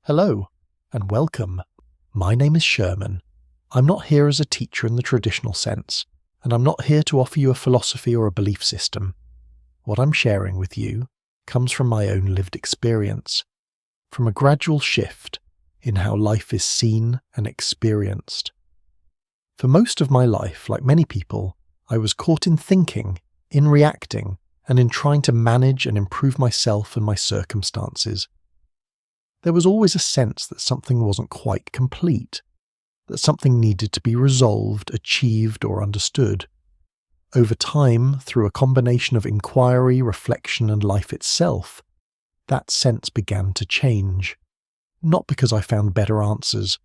Hello, and welcome. My name is Sherman. I'm not here as a teacher in the traditional sense, and I'm not here to offer you a philosophy or a belief system. What I'm sharing with you comes from my own lived experience, from a gradual shift in how life is seen and experienced. For most of my life, like many people, I was caught in thinking, in reacting, and in trying to manage and improve myself and my circumstances. There was always a sense that something wasn't quite complete, that something needed to be resolved, achieved, or understood. Over time, through a combination of inquiry, reflection, and life itself, that sense began to change. Not because I found better answers,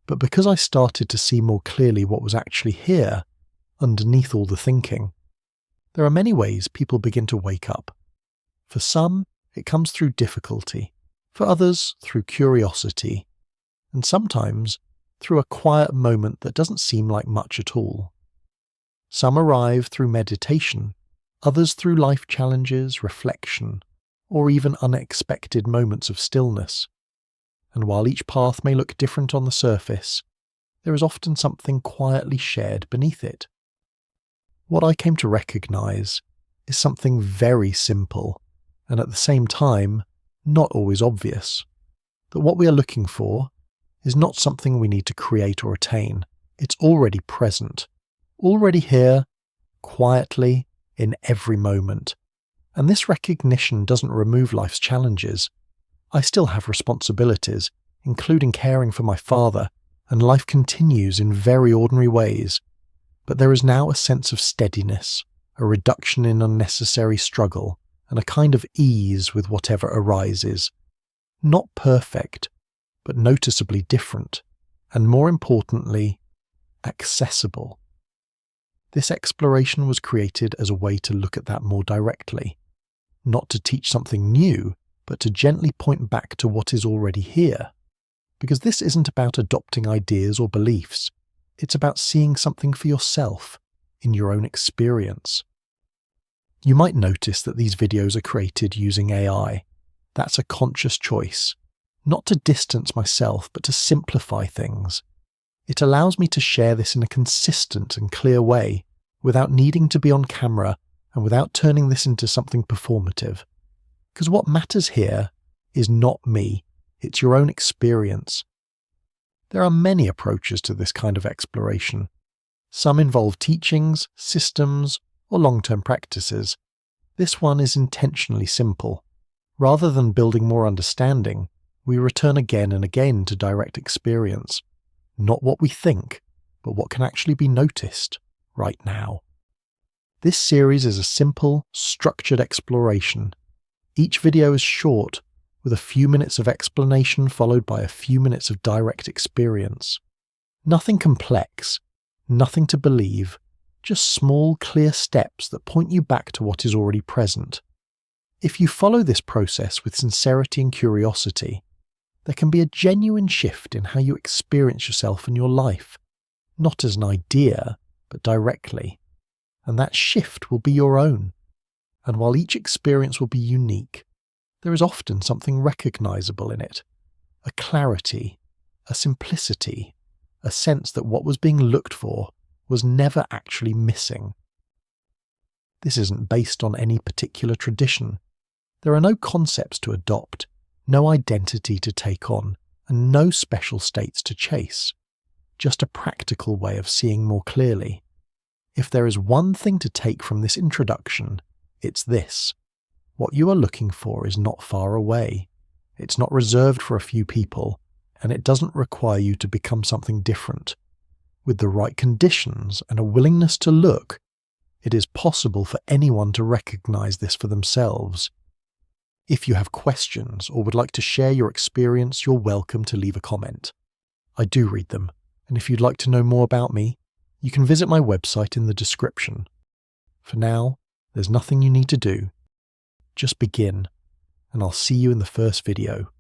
but because I started to see more clearly what was actually here, underneath all the thinking. There are many ways people begin to wake up. For some, it comes through difficulty. For others, through curiosity. And sometimes, through a quiet moment that doesn't seem like much at all. Some arrive through meditation, others through life challenges, reflection, or even unexpected moments of stillness. And while each path may look different on the surface, there is often something quietly shared beneath it. What I came to recognize is something very simple, and at the same time, not always obvious. That what we are looking for is not something we need to create or attain. It's already present, already here, quietly, in every moment. And this recognition doesn't remove life's challenges. I still have responsibilities, including caring for my father, and life continues in very ordinary ways. But there is now a sense of steadiness, a reduction in unnecessary struggle, and a kind of ease with whatever arises. Not perfect, but noticeably different, and more importantly, accessible. This exploration was created as a way to look at that more directly, not to teach something new, but to gently point back to what is already here. Because this isn't about adopting ideas or beliefs. It's about seeing something for yourself, in your own experience. You might notice that these videos are created using AI. That's a conscious choice, not to distance myself, but to simplify things. It allows me to share this in a consistent and clear way, without needing to be on camera and without turning this into something performative. Because what matters here is not me, it's your own experience. There are many approaches to this kind of exploration. Some involve teachings, systems, or long-term practices. This one is intentionally simple. Rather than building more understanding, we return again and again to direct experience. Not what we think, but what can actually be noticed right now. This series is a simple, structured exploration. Each video is short, with a few minutes of explanation followed by a few minutes of direct experience. Nothing complex, nothing to believe, just small, clear steps that point you back to what is already present. If you follow this process with sincerity and curiosity, there can be a genuine shift in how you experience yourself and your life, not as an idea, but directly. And that shift will be your own. And while each experience will be unique, there is often something recognizable in it, a clarity, a simplicity, a sense that what was being looked for was never actually missing. This isn't based on any particular tradition. There are no concepts to adopt, no identity to take on, and no special states to chase. Just a practical way of seeing more clearly. If there is one thing to take from this introduction, it's this. What you are looking for is not far away. It's not reserved for a few people, and it doesn't require you to become something different. With the right conditions and a willingness to look, it is possible for anyone to recognize this for themselves. If you have questions or would like to share your experience, you're welcome to leave a comment. I do read them, and if you'd like to know more about me, you can visit my website in the description. For now, there's nothing you need to do. Just begin, and I'll see you in the first video.